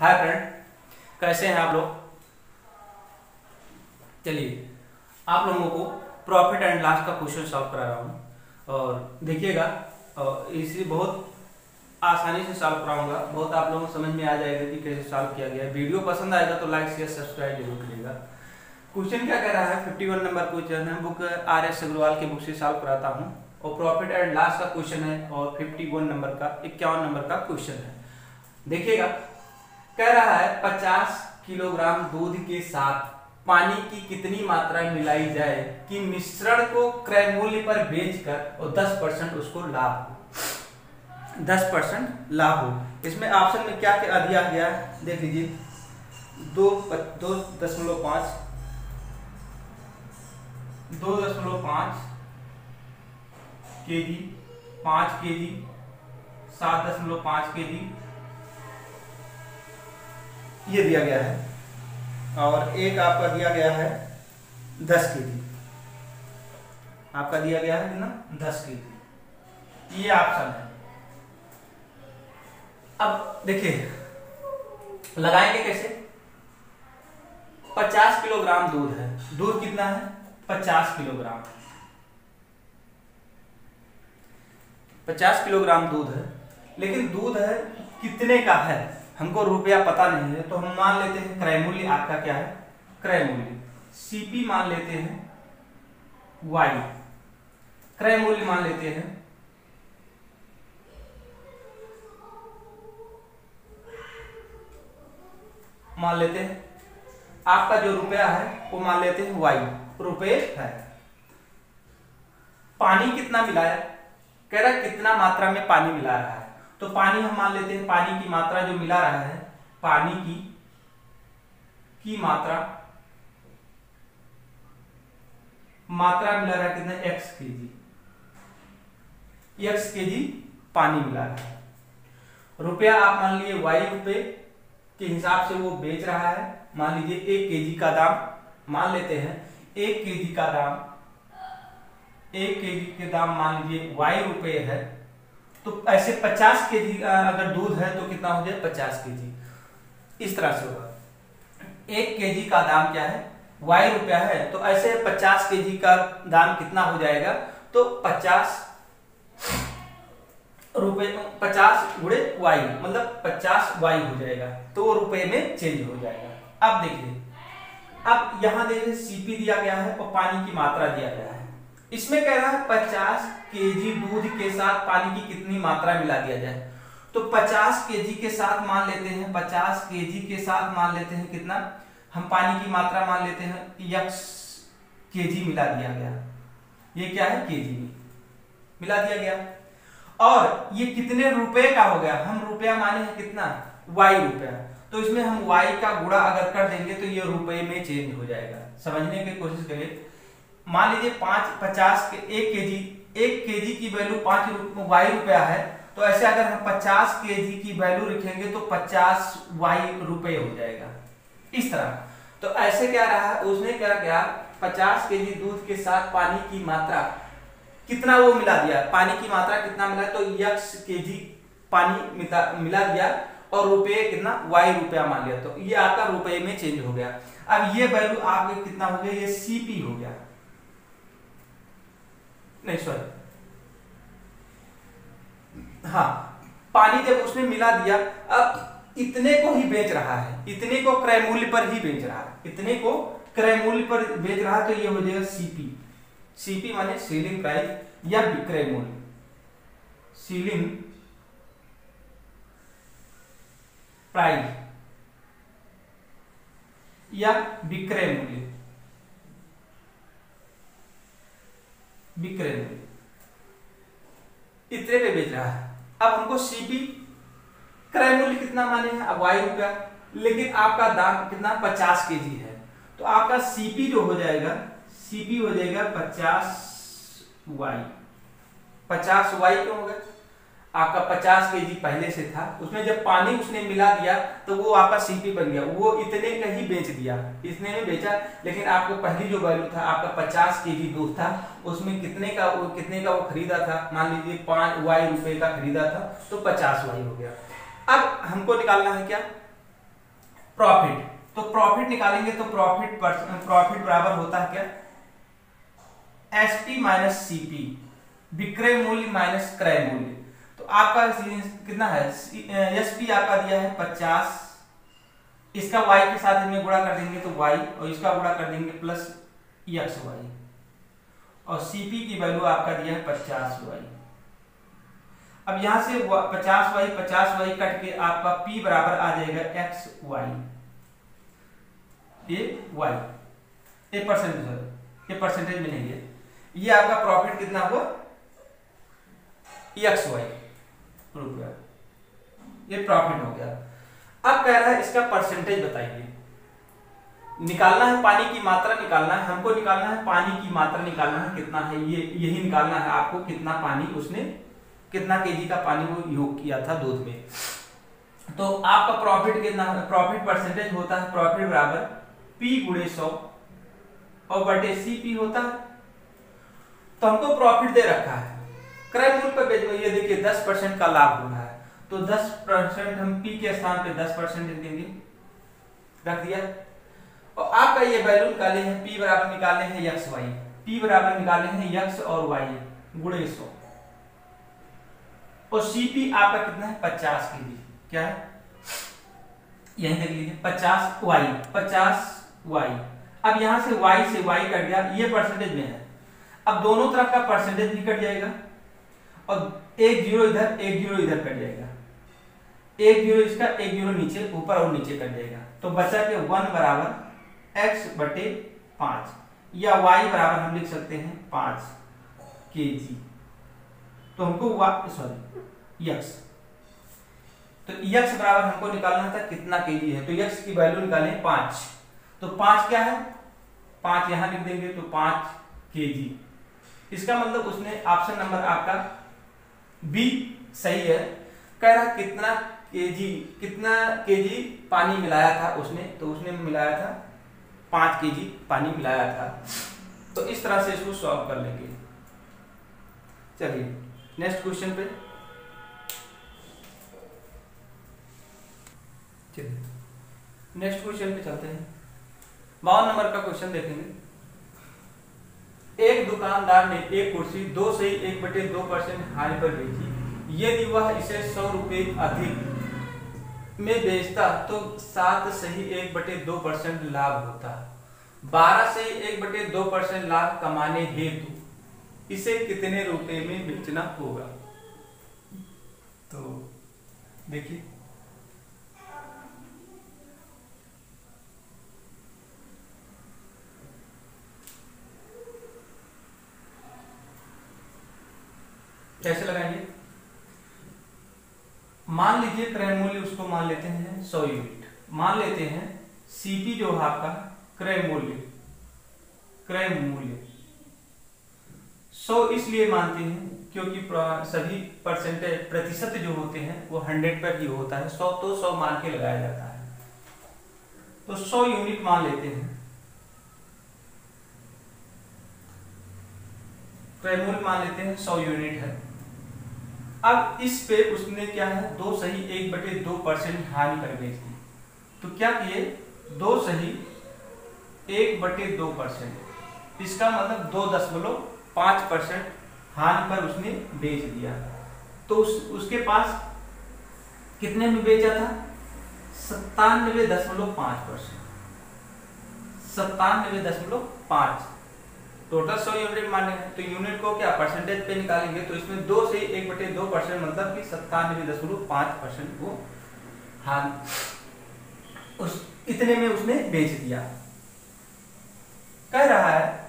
Hi friend, कैसे हैं आप लोग। चलिए आप लोगों को प्रॉफिट एंड लॉस का क्वेश्चन सॉल्व करा रहा हूँ और देखिएगा, इसे बहुत आसानी से सॉल्व कराऊंगा। बहुत आप लोगों को समझ में आ जाएगा कि कैसे सॉल्व किया गया है। वीडियो पसंद आएगा तो लाइक शेयर सब्सक्राइब जरूर करिएगा। क्वेश्चन क्या कह रहा है, 51 नंबर क्वेश्चन है, बुक RS अग्रवाल की बुक से सॉल्व कराता हूँ और प्रॉफिट एंड लॉस का क्वेश्चन है और 51 नंबर का 51 नंबर का क्वेश्चन है। देखिएगा, कह रहा है 50 किलोग्राम दूध के साथ पानी की कितनी मात्रा मिलाई जाए कि मिश्रण को क्रय मूल्य पर बेचकर और 10% उसको लाभ हो। 10% लाभ हो। इसमें ऑप्शन में क्या क्या दिया गया है देख लीजिए। 2.5 केजी, 5 केजी, 7.5 केजी ये दिया गया है और एक आपका दिया गया है 10 केजी। आपका दिया गया है कितना, 10 केजी। ये ऑप्शन है। अब देखिए लगाएंगे कैसे। 50 किलोग्राम दूध है। दूध कितना है, 50 किलोग्राम। 50 किलोग्राम दूध है, लेकिन दूध है कितने का है हमको रुपया पता नहीं है, तो हम मान लेते हैं क्रय मूल्य आपका क्या है, क्रय मूल्य CP मान लेते हैं Y, क्रय मूल्य मान लेते हैं आपका जो रुपया है वो मान लेते हैं Y रुपये है। पानी कितना मिलाया, कह रहा है कितना मात्रा में पानी मिला रहा है, तो पानी हम मान लेते हैं पानी की मात्रा जो मिला रहा है, पानी की मात्रा मिला रहा है कितना, X केजी पानी मिला रहा है। रुपया आप मान लीजिए Y रुपये के हिसाब से वो बेच रहा है। मान लीजिए 1 केजी का दाम मान लेते हैं, 1 केजी का दाम, 1 केजी के दाम मान लीजिए Y रुपये है, तो ऐसे 50 केजी अगर दूध है तो कितना हो जाए, 50 केजी। इस तरह से होगा। 1 केजी का दाम क्या है, Y रुपया है, तो ऐसे 50 केजी का दाम कितना हो जाएगा, तो 50 रुपए 50 गुणे Y मतलब 50 Y हो जाएगा, तो वो रुपए में चेंज हो जाएगा। अब देखिए, अब यहां देखिए CP दिया गया है और पानी की मात्रा दिया गया है। इसमें कह रहा है 50 केजी दूध के साथ पानी की कितनी मात्रा मिला दिया जाए, तो 50 केजी के साथ मान लेते हैं, 50 केजी के साथ मान लेते हैं कितना, हम पानी की मात्रा मान लेते हैं X केजी मिला दिया गया। ये क्या है, केजी में मिला दिया गया। और ये कितने रुपए का हो गया, हम रुपया माने हैं कितना, Y रुपया, तो इसमें हम Y का गुणा अगर कर देंगे तो ये रुपए में चेंज हो जाएगा। समझने की कोशिश करिए। मान लीजिए 50 के 1 केजी की वैल्यू Y रुपया है, तो ऐसे अगर हम 50 केजी की वैल्यू लिखेंगे तो 50 Y रुपये हो जाएगा। इस तरह तो ऐसे क्या रहा, उसने क्या किया, 50 केजी दूध के साथ पानी की मात्रा कितना वो मिला दिया, पानी की मात्रा कितना मिला, तो X केजी पानी मिला दिया और रुपये कितना, Y रुपया मान लिया, तो ये आपका रुपये में चेंज हो गया। अब ये वैल्यू आपके कितना हो गया, ये CP हो गया, नहीं सॉरी, हाँ पानी जब उसने मिला दिया, अब इतने को ही बेच रहा है, इतने को क्रय मूल्य पर ही बेच रहा है, इतने को क्रय मूल्य पर बेच रहा है, तो ये हो जाएगा CP माने सेलिंग प्राइस या विक्रय मूल्य, सेलिंग प्राइस या विक्रय मूल्य, इतने पे बेच रहा है। अब हमको CP क्रय मूल्य कितना माने हैं, अब Y रुपया, लेकिन आपका दाम कितना, 50 केजी है, तो आपका CP जो हो जाएगा, CP हो जाएगा 50Y। 50Y क्यों होगा, आपका 50 केजी पहले से था, उसमें जब पानी उसने मिला दिया तो वो आपका CP बन गया, वो इतने का ही बेच दिया, इतने में बेचा, लेकिन आपको पहली जो वैल्यू था आपका 50 केजी दूध था, उसमें कितने का वो खरीदा था, मान लीजिए 5 Y रुपये का खरीदा था, तो 50 Y हो गया। अब हमको निकालना है क्या, प्रॉफिट, तो प्रॉफिट निकालेंगे तो प्रॉफिट बराबर होता है क्या, एसपी माइनस सीपी, विक्रय मूल्य माइनस क्रय मूल्य। तो आपका कितना है, एसपी आपका दिया है 50, इसका y के साथ इनमें गुणा कर देंगे तो y, और इसका गुणा कर देंगे प्लस xy, और cp की वैल्यू आपका दिया है 50y। अब यहां से 50y कट के आपका p बराबर आ जाएगा xy, ये परसेंटेज में नहीं है, ये आपका प्रॉफिट कितना हुआ xy रुपया, ये प्रॉफिट हो गया। अब कह रहा है इसका परसेंटेज बताइए, निकालना है पानी की मात्रा निकालना है हमको, निकालना है पानी की मात्रा निकालना है कितना है, ये यही निकालना है आपको, कितना पानी उसने, कितना केजी का पानी वो योग किया था दूध में। तो आपका प्रॉफिट कितना, प्रॉफिट परसेंटेज होता है प्रॉफिट बराबर P गुणे 100 और बटे CP होता है। तो हमको प्रॉफिट दे रखा है, क्रय मूल्य पर बेच, ये देखिए 10% का लाभ हो रहा है, तो 10% हम P के स्थान पे 10% लिख देंगे, रख दिया। और आपका ये वैल्यू निकाले हैं, P बराबर निकाले हैं xy, P बराबर निकाले हैं x और y गुणे 100, और CP आपका कितना है 50 केजी, क्या है यही देख लीजिए 50y। अब यहां से y कट गया, ये परसेंटेज में है, अब दोनों तरफ का परसेंटेज भी कट जाएगा, और एक जीरो इधर कट जाएगा, एक जीरो इसका, एक जीरो नीचे, ऊपर और नीचे कट जाएगा, तो बचा के 1 बराबर x बटे 5, या y बराबर हम लिख सकते हैं 5 केजी। तो हमको x, तो x बराबर हमको निकालना था कितना केजी है, तो x की वैल्यू निकालें 5, तो 5 क्या है, 5 यहां लिख देंगे तो 5 केजी। इसका मतलब उसने ऑप्शन नंबर आपका बी सही है। कह रहा कितना केजी पानी मिलाया था उसने, तो उसने मिलाया था 5 केजी पानी मिलाया था। तो इस तरह से इसको सॉल्व कर लेंगे। चलिए नेक्स्ट क्वेश्चन पे चलते हैं। 52 नंबर का क्वेश्चन देखेंगे। एक दुकानदार ने एक कुर्सी 2 से 1/2% हानि पर बेची। यदि वह इसे 100 रुपए अधिक में बेचता तो 7 सही 1/2% लाभ होता। 12 से 1/2% लाभ कमाने हेतु इसे कितने रुपए में बेचना होगा? तो देखिए कैसे लगाएंगे। मान लीजिए क्रय मूल्य उसको मान लेते हैं 100 यूनिट, मान लेते हैं सीपी जो है आपका क्रय मूल्य 100 इसलिए मानते हैं क्योंकि सभी परसेंटेज प्रतिशत जो होते हैं वो 100 पर ही होता है। 100 तो 100 मान के लगाया जाता है, तो 100 यूनिट मान लेते हैं। क्रय मूल्य मान लेते हैं 100 यूनिट है। अब इस पे उसने क्या है 2 सही 1/2% हानि कर बेच दी। तो क्या किए 2 सही 1/2%, इसका मतलब 2.5% हानि पर उसने बेच दिया। तो उसके पास कितने में बेचा था 97.5%, 97.5। टोटल 100 यूनिट माने हैं, तो यूनिट को क्या परसेंटेज पे निकालेंगे, तो इसमें 2 से 1/2% मतलब कि 97.5% को हानि उस इतने में उसने बेच दिया। कह रहा है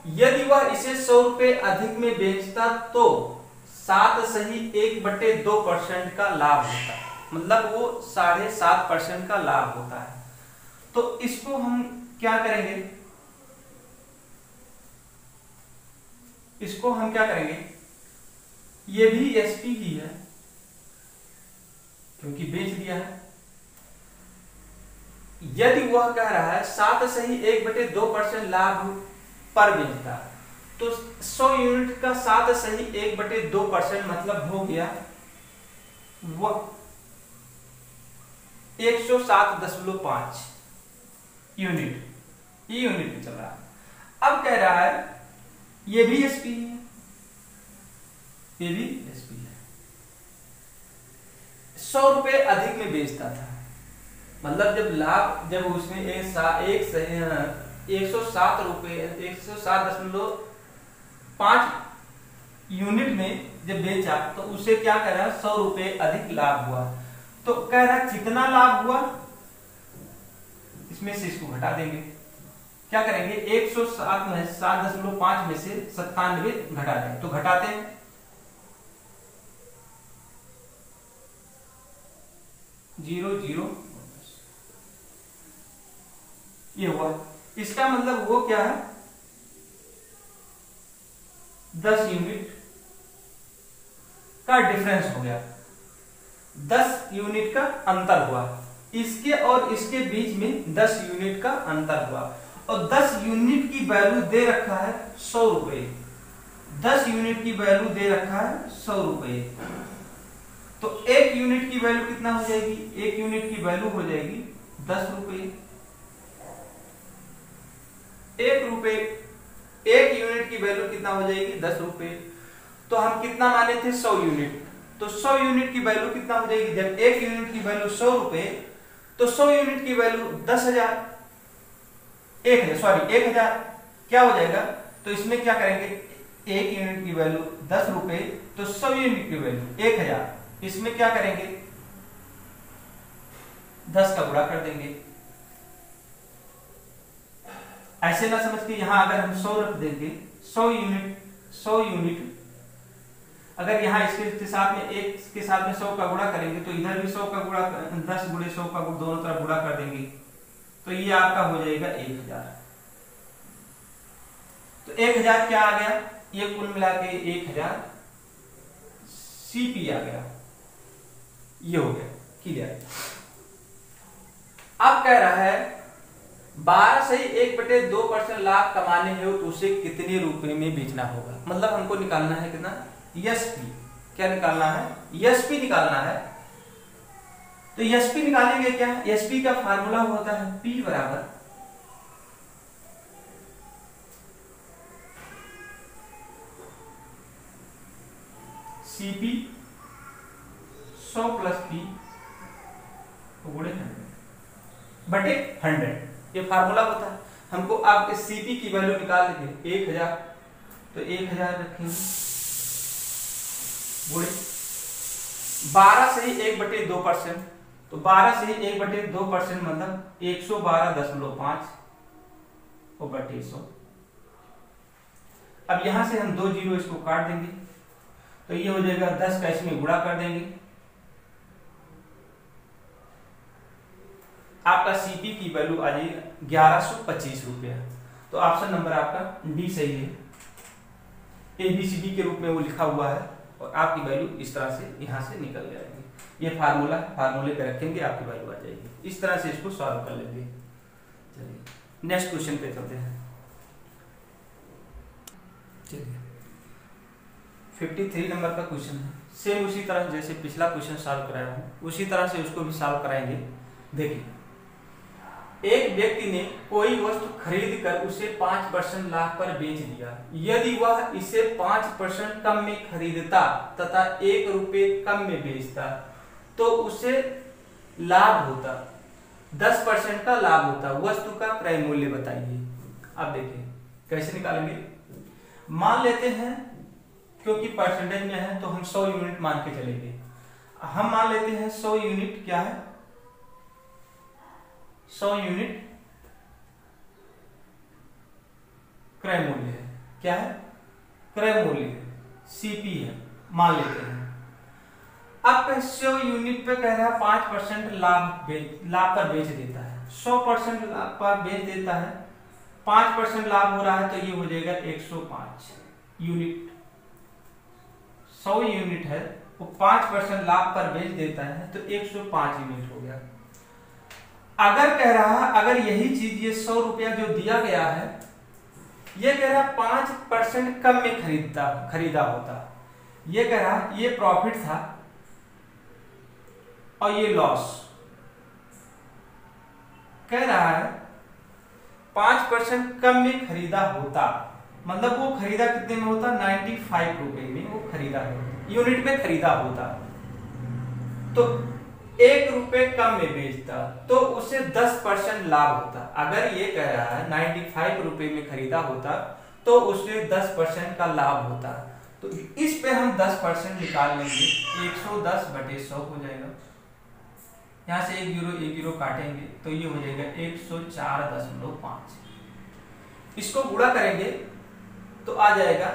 यदि वह इसे 100 रुपए अधिक में बेचता तो 7 सही 1/2% का लाभ होता, मतलब वो 7.5% का लाभ होता है। तो इसको हम क्या करेंगे, ये भी एसपी ही है क्योंकि बेच दिया है। यदि वह कह रहा है 7 सही 1/2% लाभ पर बेचता, तो 100 यूनिट का 7 सही 1/2% मतलब हो गया 107.5 यूनिट, ये यूनिट में चल रहा है। अब कह रहा है ये भी एसपी है, ये भी एसपी है, 100 रुपए अधिक में बेचता था, मतलब जब उसमें 107.5 यूनिट में जब बेचा तो उसे क्या कह रहा है, 100 रुपए अधिक लाभ हुआ। तो कह रहा है कितना लाभ हुआ, इसमें से इसको घटा देंगे, क्या करेंगे 107 में 7.5 में से 97 घटा देंगे, तो घटाते हैं, जीरो जीरो ये हुआ। इसका मतलब वो क्या है, 10 यूनिट का डिफरेंस हो गया, 10 यूनिट का अंतर हुआ, इसके और इसके बीच में 10 यूनिट का अंतर हुआ, और 10 यूनिट की वैल्यू दे रखा है 100 रुपए, 10 यूनिट की वैल्यू दे रखा है 100 रुपए। तो 1 यूनिट की वैल्यू कितना हो जाएगी, 1 यूनिट की वैल्यू हो जाएगी 10 रुपए। 1 यूनिट की वैल्यू कितना हो जाएगी, 10 रुपए। तो हम कितना माने थे, 100 यूनिट, तो 100 यूनिट की वैल्यू कितना हो जाएगी, जब 1 यूनिट की वैल्यू 100 रुपए तो 100 यूनिट की वैल्यू 10,000, 1,000 क्या हो जाएगा। तो इसमें क्या करेंगे, 1 यूनिट की वैल्यू 10 रुपए, तो 100 यूनिट की वैल्यू 1,000, इसमें क्या करेंगे 10 का गुणा कर देंगे। ऐसे ना समझ के यहां अगर हम 100 रख देंगे, 100 यूनिट अगर यहाँ इसके साथ में एक के साथ में 100 का गुणा करेंगे तो इधर भी 100 का गुणा, 10 गुणे 100 का दोनों तरफ गुणा कर देंगे, तो ये आपका हो जाएगा 1,000। तो 1,000 क्या आ गया, ये कुल मिला के 1,000 सीपी आ गया, ये हो गया क्लियर। अब कह रहा है 12 से 1/2% लाभ कमाने हो तो उसे कितने रुपए में बेचना होगा, मतलब हमको निकालना है कितना, एसपी, क्या निकालना है, एसपी निकालना है। तो एसपी निकालेंगे क्या, एसपी का फार्मूला होता है P बराबर CP 100 प्लस P गुणे 100/100, ये फार्मूला होता है। हमको आप सीपी की वैल्यू निकाल लेंगे 1,000, तो 1,000 रखेंगे गुणे 12 से ही 1/2%, तो 12 से ही 1/2% मतलब 112.5/100। अब यहां से हम 2 जीरो इसको काट देंगे, तो ये हो जाएगा 10 का इसमें गुणा कर देंगे, आपका सीपी की वैल्यू आ जाएगी 1125 रुपया। तो ऑप्शन नंबर आपका डी सही है, ABCD के रूप में वो लिखा हुआ है, और आपकी वैल्यू इस तरह से यहां से निकल जाएगी। ये फार्मूले पे रखेंगे, आपकी वैल्यू आ जाएगी। इस तरह से इसको सॉल्व कर लेंगे। चलिए नेक्स्ट क्वेश्चन पे चलते हैं। चलिए 53 नंबर का क्वेश्चन है, सेम उसी तरह जैसे पिछला क्वेश्चन सॉल्व कराया हूं उसी तरह से उसको भी सॉल्व कराएंगे। देखिए, एक व्यक्ति ने कोई वस्तु खरीद कर उसे 5% लाभ पर बेच दिया। यदि वह इसे 5% कम में खरीदता तथा 1 रुपए कम में बेचता तो उसे लाभ होता, 10% का लाभ होता। वस्तु का क्रय मूल्य बताइए। अब देखिए कैसे निकालेंगे। मान लेते हैं, क्योंकि परसेंटेज में है तो हम 100 यूनिट मान के चलेंगे। हम मान लेते हैं 100 यूनिट क्या है, 100 यूनिट क्रय मूल्य है। क्या है, क्रय मूल्य है, सीपी है, मान लेते हैं। अब 100 यूनिट पे कह रहा है 5% लाभ पर बेच देता है, 100% लाभ पर बेच देता है, 5% लाभ हो रहा है, तो ये हो जाएगा 105 यूनिट। 100 यूनिट है, वो 5% लाभ पर बेच देता है, तो 105 यूनिट हो गया। अगर कह रहा है, अगर यही चीज ये 100 रुपया जो दिया गया है, ये कह रहा 5% कम में खरीदा होता, ये कह रहा ये प्रॉफिट था और ये लॉस, कह रहा है 5% कम में खरीदा होता, मतलब वो खरीदा कितने में होता, 95 रुपए में वो खरीदा है, यूनिट में खरीदा होता, तो 1 रुपए कम में बेचता तो उसे 10% लाभ होता। अगर ये कह रहा है 95 रुपए में खरीदा होता तो उसे 10% का लाभ होता, तो इस पे हम 10% निकाल लेंगे, 110/100 हो जाएगा। यहाँ से 1 यूरो काटेंगे तो ये हो जाएगा 104.5। इसको गुणा करेंगे तो आ जाएगा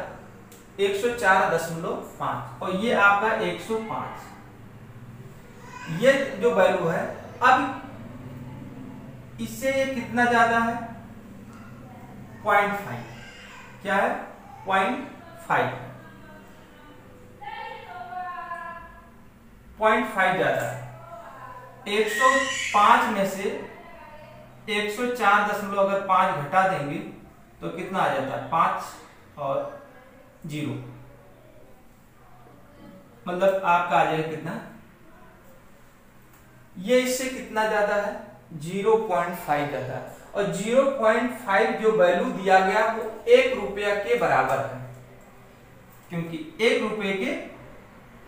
104.5 और ये आपका 105। ये जो वैल्यू है, अब इससे ये कितना ज्यादा है, 0.5। क्या है, 0.5 ज्यादा है। 105 में से 104.5 घटा देंगे तो कितना आ जाता है, 5 और 0, मतलब आपका आ जाएगा कितना, ये इससे कितना ज्यादा है, 0.5 ज्यादा है। और 0.5 जो वैल्यू दिया गया वो 1 रुपया के बराबर है, क्योंकि 1 रुपये के,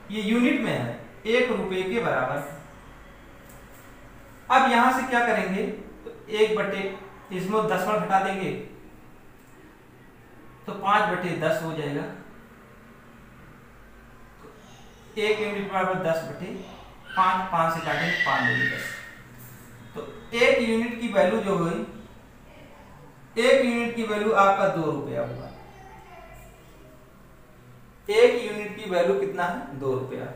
ये यूनिट में है, 1 रुपये के बराबर है। अब यहां से क्या करेंगे, तो 1 इसमें 10 घटा देंगे तो 5/10 हो जाएगा। 1 यूनिट बराबर 10/5, 5 से काटेंगे 5×10, तो 1 यूनिट की वैल्यू जो हुई, 1 यूनिट की वैल्यू आपका 2 रुपया हुआ। 1 यूनिट की वैल्यू कितना है, 2 रुपया।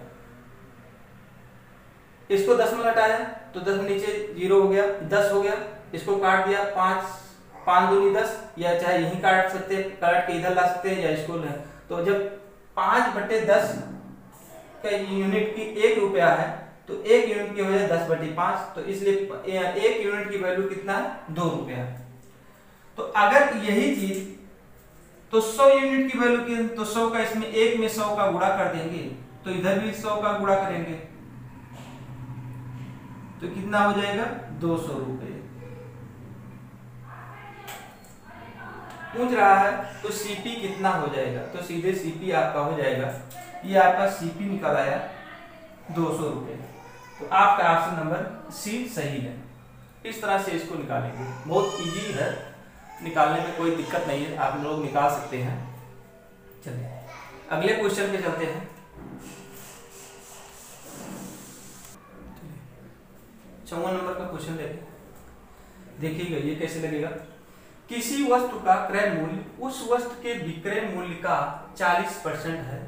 इसको 10 में घटाया तो 10 में नीचे 0 हो गया, 10 हो गया, इसको काट दिया, 5 दूनी 10, या चाहे यही काट सकते हैं, काट के इधर ला सकते हैं, या इसको ले, तो जब 5/10 का यूनिट की 1 रुपया है तो 1 यूनिट की वजह 10/5, तो इसलिए 1 यूनिट की वैल्यू कितना है, 2 रुपया। तो अगर यही चीज तो 100 यूनिट की वैल्यू की, तो 100 का इसमें 1 में 100 का गुणा कर देंगे तो इधर भी 100 का गुणा करेंगे तो कितना हो जाएगा, 200 रुपये। पूछ रहा है तो सीपी कितना हो जाएगा, तो सीधे सीपी आपका हो जाएगा, ये आपका सीपी निकल आया 200 रुपये। तो आपका ऑप्शन नंबर सी सही है। इस तरह से इसको निकालेंगे, बहुत इजी है, निकालने में कोई दिक्कत नहीं है, आप लोग निकाल सकते हैं। चलिए अगले क्वेश्चन पे चलते हैं। 54 नंबर का क्वेश्चन लेते हैं, देखिएगा ये कैसे लगेगा। किसी वस्तु का क्रय मूल्य उस वस्तु के विक्रय मूल्य का 40% है,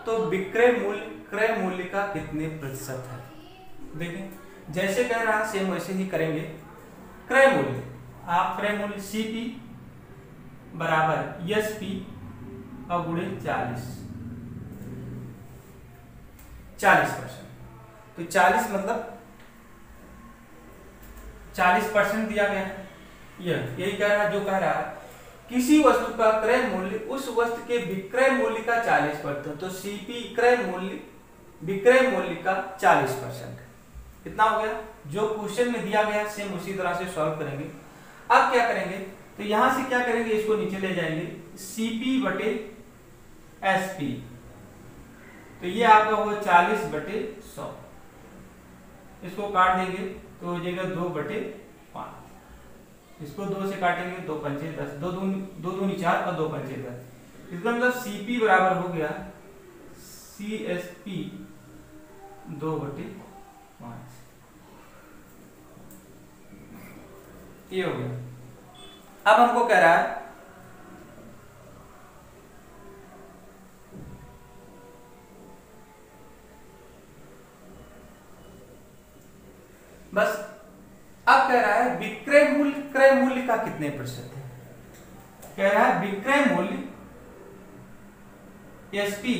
तो विक्रय मूल्य क्रय मूल्य का कितने प्रतिशत है। देखिए जैसे कह रहा है सेम वैसे ही करेंगे। क्रय मूल्य, आप क्रय मूल्य सीपी बराबर एसपी और गुणे 40%। तो 40 मतलब 40% दिया गया है, यही कह रहा है, जो कह रहा है किसी वस्तु का क्रय मूल्य उस वस्तु के विक्रय मूल्य का 40%, तो सीपी क्रय मूल्य विक्रय मूल्य का 40%। कितना हो गया, जो क्वेश्चन में दिया गया सेम उसी तरह से सॉल्व करेंगे। अब क्या करेंगे, तो यहां से क्या करेंगे, इसको नीचे ले जाएंगे, CP/SP, तो ये आपका होगा 40/100, इसको काट देंगे तो हो जाएगा 2/5, इसको 2 से काटेंगे 2 पंचे 10, 2 दूनी 4 और 2 पंचे 10, इसका मतलब CP बराबर हो गया CSP 2/5, ये हो गया। अब हमको कह रहा है बस, अब कह रहा है विक्रय मूल्य क्रय मूल्य का कितने प्रतिशत है। कह रहा है विक्रय मूल्य एसपी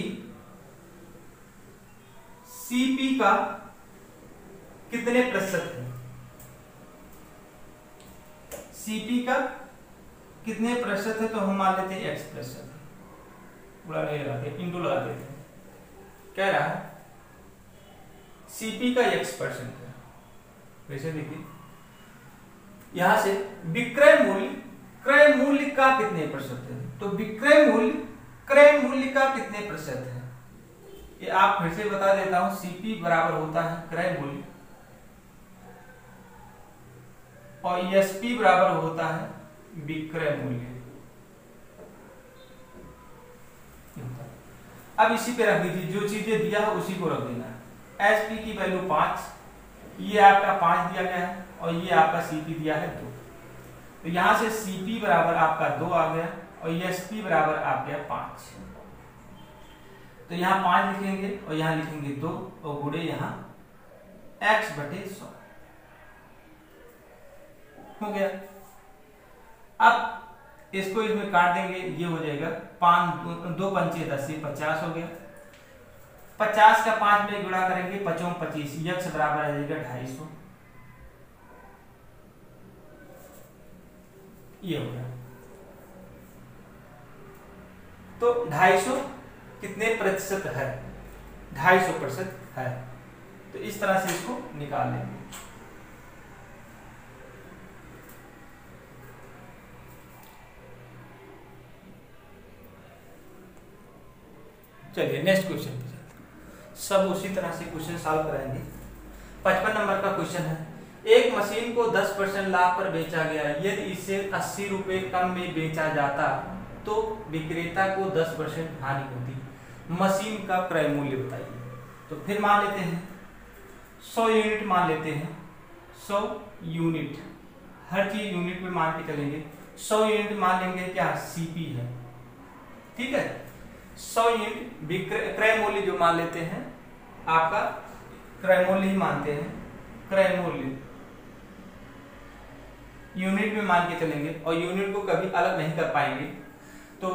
सीपी का कितने प्रतिशत है, सीपी का कितने प्रतिशत है, तो हम मान लेते हैं x%, बुरा नहीं लगाते, इंटू लगा देते हैं। कह रहा है सीपी का x% है, वैसे देखिए यहां से विक्रय मूल्य क्रय मूल्य का कितने प्रतिशत है, तो विक्रय मूल्य क्रय मूल्य का कितने प्रतिशत है, ये आप फिर से बता देता हूं। सीपी बराबर होता है क्रय मूल्य और एसपी बराबर होता है विक्रय मूल्य। अब इसी पे रख दीजिए, जो चीजें दिया है उसी को रख देना। एसपी की वैल्यू 5, ये आपका 5 दिया गया है और ये आपका सीपी दिया है 2। तो यहां से सीपी बराबर आपका 2 आ गया और एसपी बराबर आ गया 5। तो यहाँ 5 लिखेंगे और यहाँ लिखेंगे 2 और गुणे यहाँ x/100 हो गया। अब इसको इसमें काट देंगे, ये हो जाएगा 5 2 पंचे 10 से 50 हो गया। 50 का 5 में गुणा करेंगे 5 25, x बराबर आ जाएगा 250, ये हो गया। तो 250 कितने प्रतिशत है, 250% है। तो इस तरह से इसको निकाल लेंगे। चलिए नेक्स्ट क्वेश्चन पे चलते, सब उसी तरह से क्वेश्चन सॉल्व कराएंगे। 55 नंबर का क्वेश्चन है, एक मशीन को 10% लाभ पर बेचा गया, यदि इसे 80 रुपए कम में बेचा जाता तो विक्रेता को 10% हानि होती। मशीन का क्रय मूल्य बताइए। तो फिर मान लेते हैं 100 यूनिट मान लेते हैं, 100 यूनिट, हर चीज यूनिट में मान के चलेंगे। 100 यूनिट मान लेंगे क्या, सीपी है, ठीक है। 100 यूनिट क्रय मूल्य जो मान लेते हैं, आपका क्रय मूल्य ही मानते हैं, क्रय मूल्य यूनिट में मान के चलेंगे और यूनिट को कभी अलग नहीं कर पाएंगे। तो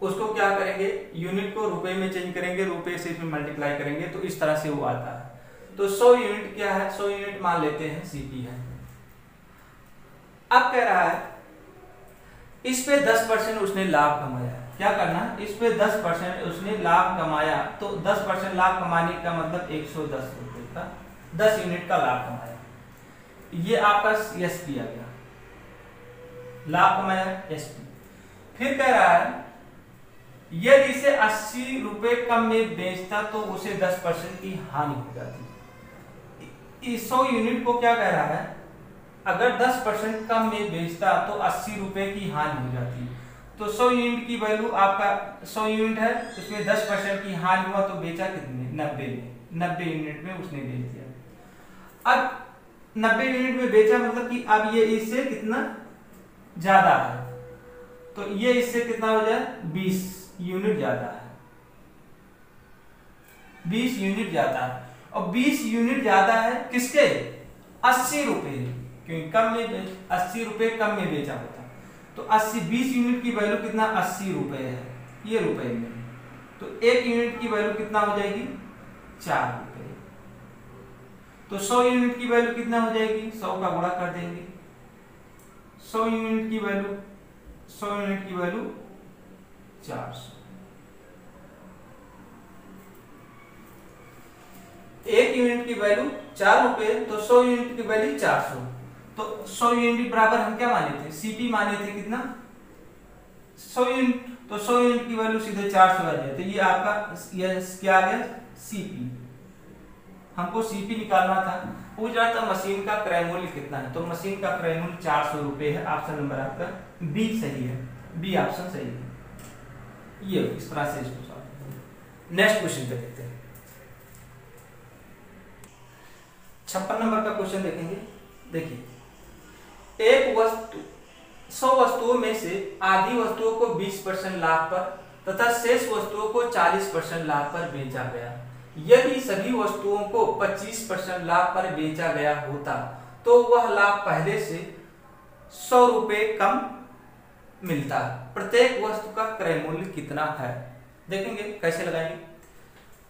उसको क्या करेंगे, यूनिट को रुपए में चेंज करेंगे, रुपए से इसमें मल्टीप्लाई करेंगे, तो इस तरह से वो आता है। तो 100 यूनिट क्या है, 100 यूनिट मान लेते हैं सीपी है। अब कह रहा है इस पे 10% उसने लाभ कमाया, क्या करना है, इस पे 10% उसने लाभ कमाया। तो 10% लाभ कमाने का मतलब 110 रुपए का 10 यूनिट का लाभ कमाया, ये आपका एसपी आ गया, लाभ कमाया एसपी। फिर कह रहा है यदि इसे 80 रुपए कम में बेचता तो उसे 10% की हानि हो जाती। इस 100 यूनिट को क्या कह रहा है, अगर 10% कम में बेचता तो 80 रुपए की हानि हो जाती। तो 100 यूनिट की वैल्यू आपका 100 यूनिट है, उसमें 10% की हानि हुआ तो बेचा कितने, 90 में, 90 यूनिट में उसने बेच दिया। अब 90 यूनिट में बेचा मतलब कि अब ये इससे कितना ज्यादा है, तो ये इससे कितना हो जाए, 20 यूनिट ज्यादा है, 20 यूनिट ज्यादा है। और 20 यूनिट ज्यादा है किसके, 80 रुपए, क्योंकि कम में 80 रुपए कम में बेचा होता। तो 80 20 यूनिट की वैल्यू कितना, 80 रुपए है, ये रुपए में। तो 1 यूनिट की वैल्यू कितना हो जाएगी, 4 रुपए। तो 100 यूनिट की वैल्यू कितना हो जाएगी, 100 का गुणा कर देंगे, 100 यूनिट की वैल्यू 100 यूनिट की वैल्यू 400। 1 यूनिट की वैल्यू 4 रुपए, तो 100 यूनिट की वैल्यू 400। तो 100 यूनिट बराबर हम क्या माने थे, सीपी माने थे, कितना 100 यूनिट। तो 100 यूनिट की वैल्यू सीधे 400 आ जाए, तो ये आपका ये क्या आ गया, सीपी। हमको सीपी निकालना था, पूछ रहा था मशीन का क्रय मूल्य कितना है। तो मशीन का क्रय मूल्य 400 रुपए है। ऑप्शन नंबर आपका बी सही है, बी ऑप्शन सही है। ये इस तरह से इसको सॉल्व। नेक्स्ट क्वेश्चन पे देखते हैं। 56 नंबर का क्वेश्चन देखेंगे। देखिए, एक वस्तु 100 वस्तुओं में से आधी वस्तुओं को 20% लाभ पर तथा शेष वस्तुओं को 40% लाभ पर बेचा गया। यदि सभी वस्तुओं को 25% लाभ पर बेचा गया होता तो वह लाभ पहले से 100 रुपए कम मिलता। प्रत्येक वस्तु का क्रय मूल्य कितना है, देखेंगे कैसे लगाएंगे।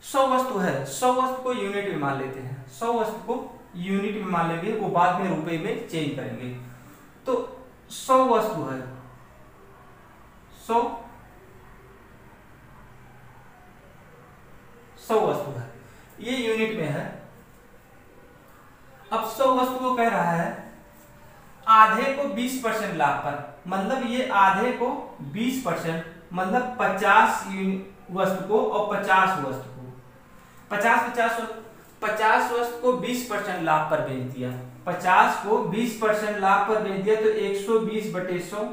100 वस्तु है, 100 वस्तु को यूनिट में मान लेते हैं, 100 वस्तु को यूनिट में मान लेंगे, वो बाद में रुपए में चेंज करेंगे। तो 100 वस्तु है, 100 वस्तु है, ये यूनिट में है। अब 100 वस्तु को कह रहा है आधे को 20% लाभ पर, मतलब ये आधे को 20%, मतलब 50 वस्तु को और 50 वस्तु को 50 वस्तु को 20% लाभ पर बेच दिया। 50 को 20% लाभ पर बेच दिया तो 120/100,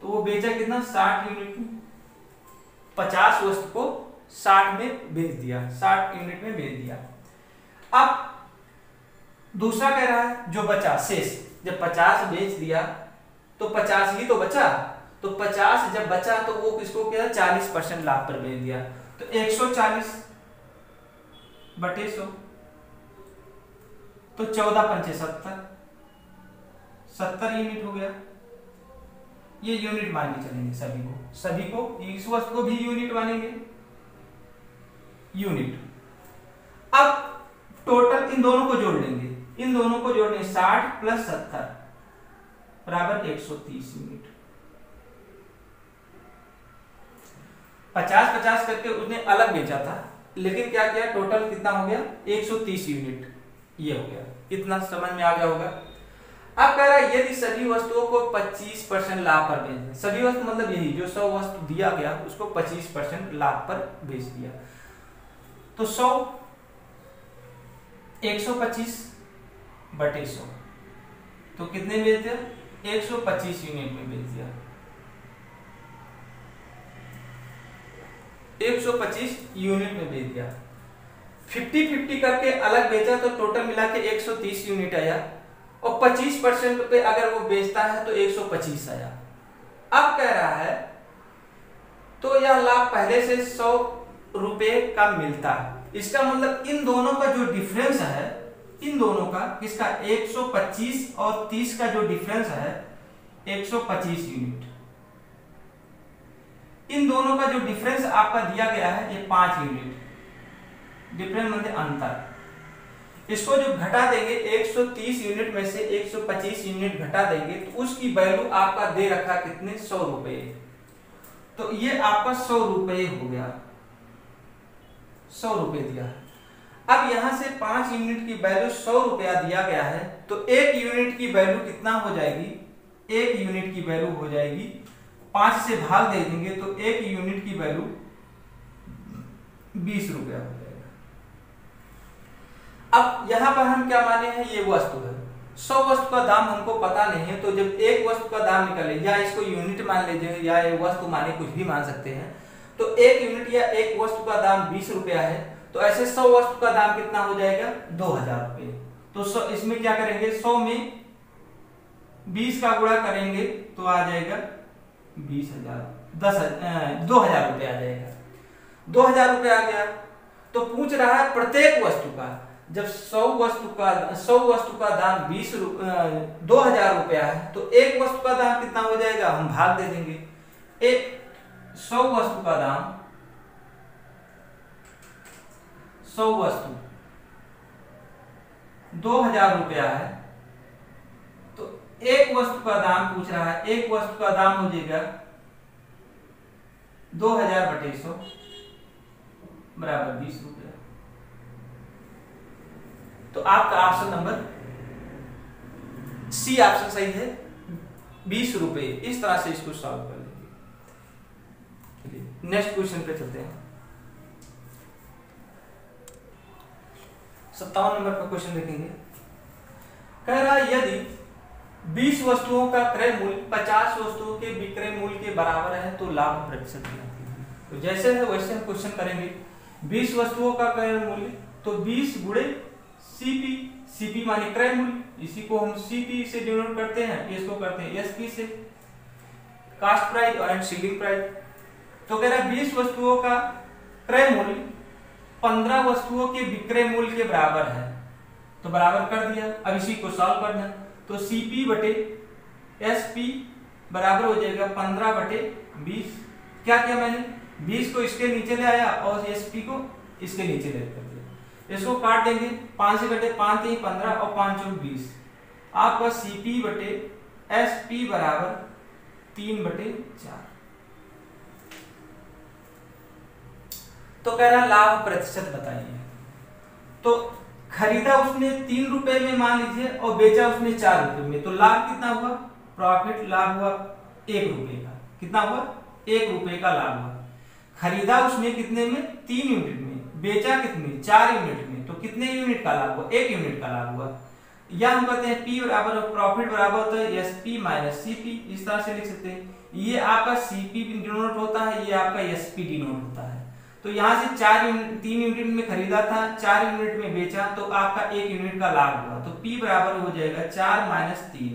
तो वो बेचा कितना 60 यूनिट में। 50 वस्तु को 60 में बेच दिया, 60 यूनिट में बेच दिया। अब दूसरा कह रहा है जो बचा शेष, जब 50 बेच दिया तो 50 ही तो बचा, तो 50 जब बचा तो वो किसको किया 40% लाभ पर बेच दिया, तो 140/100, तो 14×5 70 यूनिट हो गया। ये यूनिट मान के चलेंगे सभी को इस वस्तु को भी यूनिट मानेंगे, यूनिट। अब टोटल इन दोनों को जोड़ लेंगे, इन दोनों को जोड़ने 60 + 70 बराबर 130 यूनिट। 50-50 करके उसने अलग बेचा था, लेकिन क्या किया टोटल कितना हो गया 130 यूनिट, ये हो गया। इतना समझ में आ गया होगा। अब कह रहा है यदि सभी वस्तुओं को 25% लाभ पर बेच दें, सभी वस्तु मतलब यही जो 100 वस्तु दिया गया उसको 25% लाभ पर बेच दिया, तो 125/100 तो कितने बेच दिया 125 यूनिट में बेच दिया, 125 यूनिट में बेच दिया। 50-50 करके अलग बेचा तो टोटल मिला के 130 यूनिट आया, और 25% पे अगर वो बेचता है तो 125 आया। अब कह रहा है तो यह लाभ पहले से 100 रुपए का मिलता है, इसका मतलब इन दोनों का जो डिफरेंस है, इन दोनों का किसका 125 और 30 का जो डिफरेंस है 125 यूनिट, इन दोनों का जो डिफरेंस आपका दिया गया है ये 5 यूनिट, डिफरेंस मतलब अंतर। इसको जो घटा देंगे 130 यूनिट में से 125 यूनिट घटा देंगे तो उसकी वैल्यू आपका दे रखा कितने 100 रुपए, तो ये आपका 100 रुपए हो गया, 100 रुपए दिया। अब यहां से 5 यूनिट की वैल्यू 100 रुपया दिया गया है, तो 1 यूनिट की वैल्यू कितना हो जाएगी, 1 यूनिट की वैल्यू हो जाएगी 5 से भाग दे देंगे तो 1 यूनिट की वैल्यू 20 रुपया हो जाएगा। अब यहां पर हम क्या माने हैं, ये वस्तु है, 100 वस्तु का दाम हमको पता नहीं है, तो जब एक वस्तु का दाम निकले, या इसको यूनिट मान लीजिए या ये वस्तु माने, कुछ भी मान सकते हैं, तो 1 यूनिट या एक वस्तु का दाम 20 रुपया है, तो ऐसे 100 वस्तु का दाम कितना हो जाएगा 2000 रुपये। तो इसमें क्या करेंगे 100 में 20 का गुणा करेंगे तो आ जाएगा 20,000, 2000 रुपये आ जाएगा, 2000 रुपये आ गया। तो पूछ रहा है प्रत्येक वस्तु का, जब 100 वस्तु का दाम 2000 रुपया है, तो एक वस्तु का दाम कितना हो जाएगा, हम भाग दे देंगे। 100 वस्तु का दाम, 100 वस्तु 2000 रुपया है, तो एक वस्तु का दाम पूछ रहा है, एक वस्तु का दाम हो जाएगा 2000/100 बराबर 20 रुपया। तो आपका ऑप्शन नंबर सी ऑप्शन सही है, 20 रुपए। इस तरह से इसको सॉल्व कर लेंगे। नेक्स्ट क्वेश्चन पे चलते हैं। 57 नंबर का क्वेश्चन देखेंगे। कह रहा है यदि 20 वस्तुओं का क्रय मूल्य 50 वस्तुओं के विक्रय मूल्य के बराबर है तो लाभ प्रतिशत कितना है। तो जैसे है वैसे हम क्वेश्चन करेंगे। 20 वस्तुओं का क्रय मूल्य, तो 20 गुणे सीपी, सीपी माने क्रय मूल्य, इसी को हम सीपी से डिनोट करते हैं, इसको करते हैं एसपी से, कास्ट प्राइस और सेलिंग प्राइस। तो कह रहा है 20 वस्तुओं का क्रय मूल्य 15 वस्तुओं के विक्रय मूल्य के बराबर है, तो बराबर कर दिया। अब इसी को सॉल्व करना, तो सीपी बटे एसपी बराबर हो जाएगा 15/20। क्या किया मैंने, 20 को इसके नीचे ले आया और एसपी को इसके नीचे ले कर दिया। इसको काट देंगे, 5 से कटे 5 3 15 और 5 4 20। आपका सीपी बटे एसपी बराबर 3/4। तो कह रहा लाभ प्रतिशत बताइए। तो खरीदा उसने 3 रुपए में मान लीजिए और बेचा उसने 4 रुपए में, तो लाभ कितना हुआ? प्रॉफिट लाभ हुआ 1 रुपए का। कितना हुआ? 1 रुपए का लाभ हुआ। खरीदा उसने कितने में? 3 यूनिट में, बेचा कितने? 4 यूनिट में, तो कितने यूनिट का लाभ हुआ? 1 यूनिट का लाभ हुआ। या हम कहते हैं P बराबर प्रॉफिट बराबर होता है SP माइनस CP, इस तरह से लिख सकते हैं। ये आपका CP डिनोट होता है, ये आपका SP डिनोट होता है। तो यहाँ से 3 यूनिट में खरीदा था, 4 यूनिट में बेचा, तो आपका 1 यूनिट का लाभ हुआ। तो P बराबर हो जाएगा 4 माइनस 3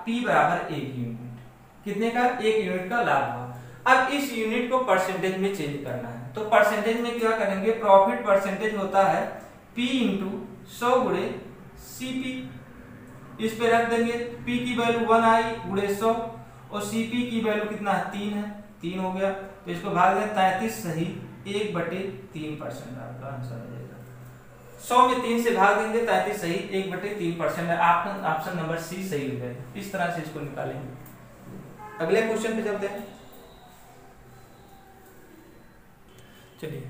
P बराबर 1 यूनिट। कितने का? 1 यूनिट का लाभ हुआ। अब इस यूनिट को परसेंटेज में चेंज करना है, तो परसेंटेज में क्या करेंगे? प्रॉफिट परसेंटेज होता है P इंटू 100 गुणे CP। इस पे रख देंगे, P की वैल्यू 1 आई गुणे 100 और CP की वैल्यू कितना है? 3 है, 3 हो गया। तो इसको भाग दें 33 सही 1/3% आपका आंसर आ जाएगा। 100 में 3 से भाग देंगे 33 सही 1/3% है। ऑप्शन नंबर सी सही हो जाएगा। इस तरह से इसको निकालेंगे। अगले क्वेश्चन पे चलते हैं। चलिए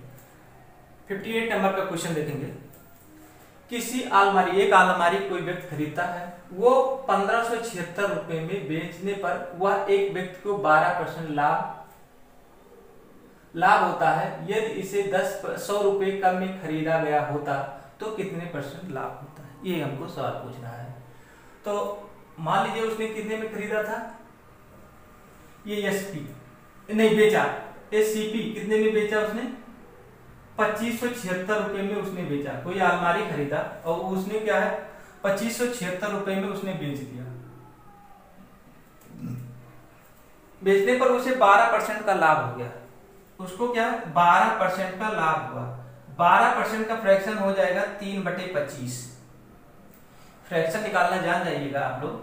58 नंबर का क्वेश्चन देखेंगे। किसी अलमारी, एक अलमारी कोई व्यक्ति खरीदता है, वो 1576 रुपए में बेचने पर वह एक व्यक्ति को 12% लाभ होता है। यदि इसे 100 रुपए कम में खरीदा गया होता तो कितने % लाभ होता है? ये हमको सवाल पूछ रहा है। तो मान लीजिए उसने कितने में खरीदा था? ये SP नहीं बेचा, SCP कितने में बेचा उसने? 2576 रुपए में उसने बेचा। कोई अलमारी खरीदा और उसने क्या है 2576 रुपए में उसने बेच दिया। बेचने पर उसे 12% का लाभ हो गया। उसको क्या 12% का लाभ हुआ। 12% का फ्रैक्शन हो जाएगा 3/25। फ्रैक्शन निकालना जान जाइएगा आप लोग।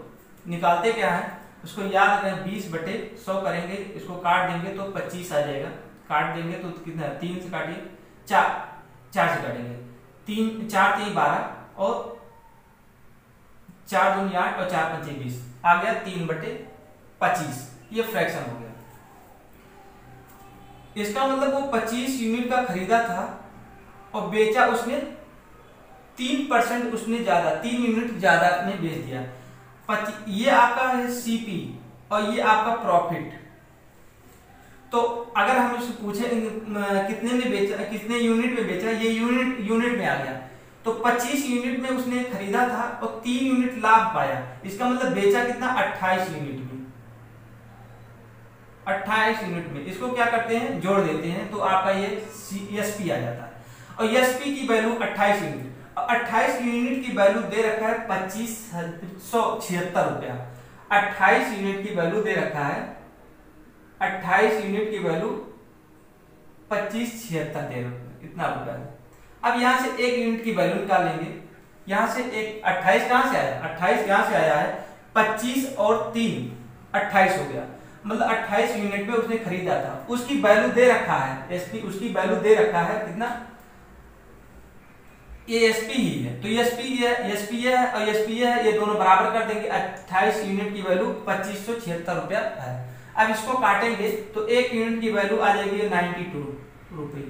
निकालते क्या है उसको याद रखें, 20/100 करेंगे, इसको काट देंगे तो 25 आ जाएगा। काट देंगे तो कितना? 3 से काटिए, 4 से काटेंगे, 4 3 12 और 4 दूनी 8 और 4 5 20 आ गया 3/25। ये फ्रैक्शन हो गया। इसका मतलब वो 25 यूनिट का खरीदा था और बेचा उसने 3% उसने ज्यादा, 3 यूनिट ज्यादा में बेच दिया। ये आपका है CP और ये आपका प्रॉफिट। तो अगर हम इससे पूछे कितने में बेचा, कितने यूनिट में बेचा, ये यूनिट में आ गया। तो 25 यूनिट में उसने खरीदा था और 3 यूनिट लाभ पाया। इसका मतलब बेचा कितना? 28 यूनिट में। 28 यूनिट में इसको क्या करते हैं? जोड़ देते हैं, तो आपका ये SP आ जाता है। और SP की वैल्यू 28 यूनिट, 28 यूनिट की वैल्यू दे रखा है 2576 रुपया। 28 यूनिट की वैल्यू दे रखा है, 28 यूनिट की वैल्यू 2576 दे रखा, इतना रुपया है। अब यहां से 1 यूनिट की वैल्यू निकाल लेंगे। यहां से एक 28 कहां से आया? 28 यहां से आया है, 25 और 3 28 हो गया। मतलब 28 यूनिट में उसने खरीदा था, उसकी वैल्यू दे रखा है SP, उसकी वैल्यू दे रखा है कितना? ये SP ही है, तो SP ये है और SP ये है, ये दोनों बराबर कर देंगे। 28 यूनिट की वैल्यू 2576 रुपया है। अब इसको काटेंगे तो 1 यूनिट की वैल्यू आ जाएगी 92 रुपये।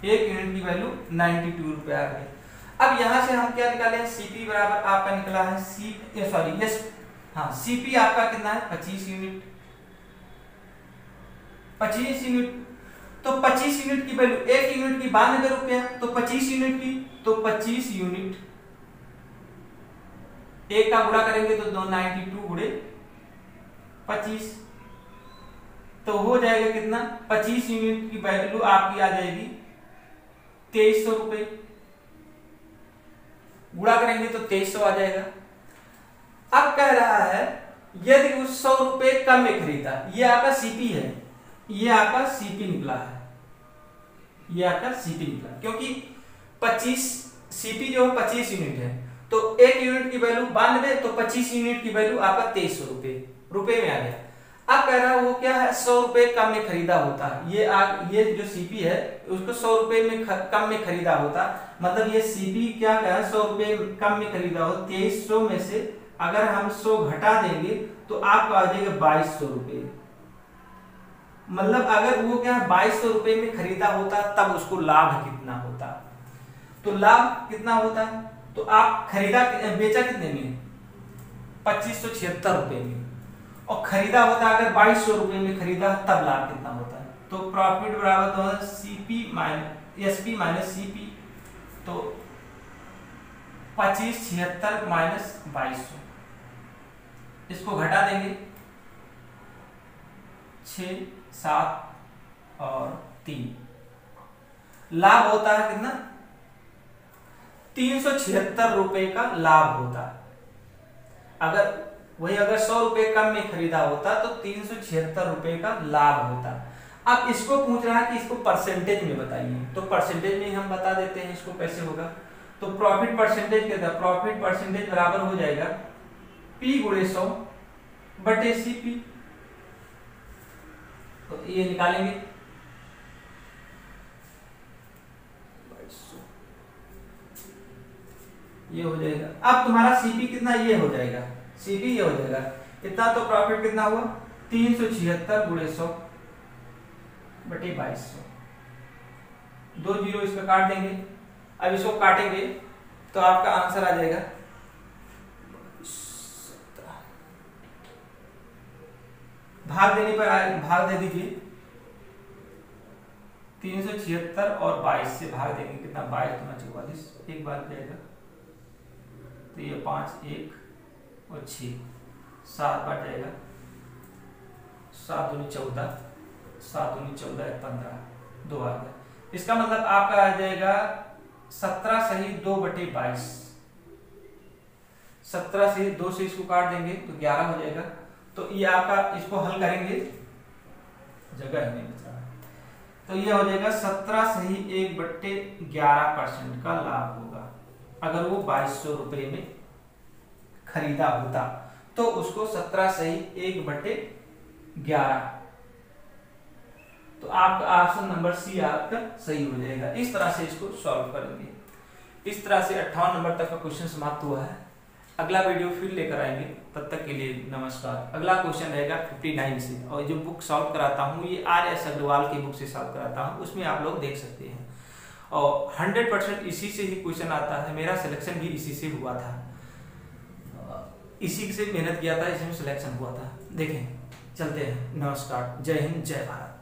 1 यूनिट की वैल्यू 92 रुपये आ गई। अब यहां से हम क्या निकाले? CP बराबर आपका निकला है CP आपका कितना है? 25 यूनिट। 25 यूनिट, तो 25 यूनिट की वैल्यू 1 यूनिट की 92 रुपया, तो 25 यूनिट की, तो 25 यूनिट 1 का गुणा करेंगे तो 92 गुणे 25, तो हो जाएगा कितना? 25 यूनिट की वैल्यू आपकी आ जाएगी 2300 रुपए। गुणा करेंगे तो 2300 आ जाएगा। अब कह रहा है यदि उस 100 रुपए कम में खरीदा, ये आपका CP है, ये आपका CP निकला है, ये आपका CP निकला, क्योंकि 25 CP जो है 25 यूनिट है, तो 1 यूनिट की वैल्यू 92, तो 25 यूनिट की वैल्यू आपका 2300 रुपए में आ गया। अब कह रहा है वो क्या है? 100 रुपए कम में खरीदा होता, ये जो CP है उसको 100 रुपए में कम में खरीदा होता, मतलब ये CP क्या है? 100 रुपए कम में खरीदा हो। 2300 में से अगर हम 100 घटा देंगे तो आपको आ जाएगा 2200 रुपए। मतलब अगर वो क्या 2200 रुपए में खरीदा होता तब उसको लाभ कितना होता? तो लाभ कितना होता है, तो आप बेचा कितने में, 2576 रुपए में, और खरीदा होता है अगर 2200 रुपए में खरीदा तब लाभ कितना होता है। तो प्रॉफिट बराबर तो है CP minus SP minus CP, तो 2576 माइनस 2200, इसको घटा देंगे 6 7 और 3, लाभ होता है कितना, 376 रुपए का लाभ होता है। अगर 100 रुपए कम में खरीदा होता तो 376 रुपए का लाभ होता। अब इसको पूछ रहा है कि इसको परसेंटेज में बताइए, तो परसेंटेज में हम बता देते हैं इसको कैसे होगा। तो प्रॉफिट परसेंटेज कहता है, प्रॉफिट परसेंटेज बराबर हो जाएगा P गुणे 100 बटे CP, तो ये निकालेंगे 2200, ये हो जाएगा। अब तुम्हारा CP कितना, ये हो जाएगा CP, ये हो जाएगा इतना। तो प्रॉफिट कितना हुआ 376 गुणे 100 बटे 2200, 2 जीरो इसका काट देंगे। अब इसको काटेंगे तो आपका आंसर आ जाएगा 17, भाग देने पर भाग दे दीजिए, 376 और 22 से भाग देंगे कितना, 22 गुना 44, एक बार जाएगा तो ये 5 1 और 6 7 बार जाएगा, 7 दूनी 14, 7 दूनी 14 15, 2 आ गया। इसका मतलब आपका आ जाएगा 17 सही 2 बटे 22, 17 से 2 से इसको काट देंगे तो 11 हो जाएगा। तो ये आपका, इसको हल करेंगे, जगह नहीं बच रहा, तो ये हो जाएगा 17 सही 1 बटे 11% का लाभ होगा। अगर वो 2200 रुपए में खरीदा होता तो उसको 17 सही 1 बटे 11, तो आपका ऑप्शन नंबर सी आपका सही हो जाएगा। इस तरह से इसको सॉल्व करेंगे। इस तरह से 58 नंबर तक का क्वेश्चन समाप्त हुआ है। अगला वीडियो फिर लेकर आएंगे, तब तक के लिए नमस्कार। अगला क्वेश्चन रहेगा 59 से, और जो बुक सॉल्व कराता हूँ ये RS अग्रवाल की बुक से सॉल्व कराता हूँ, उसमें आप लोग देख सकते हैं। और 100% इसी से ही क्वेश्चन आता है, मेरा सिलेक्शन भी इसी से हुआ था, इसी से मेहनत किया था, इसमें सिलेक्शन हुआ था। देखें, चलते हैं, नमस्कार, जय हिंद, जय भारत।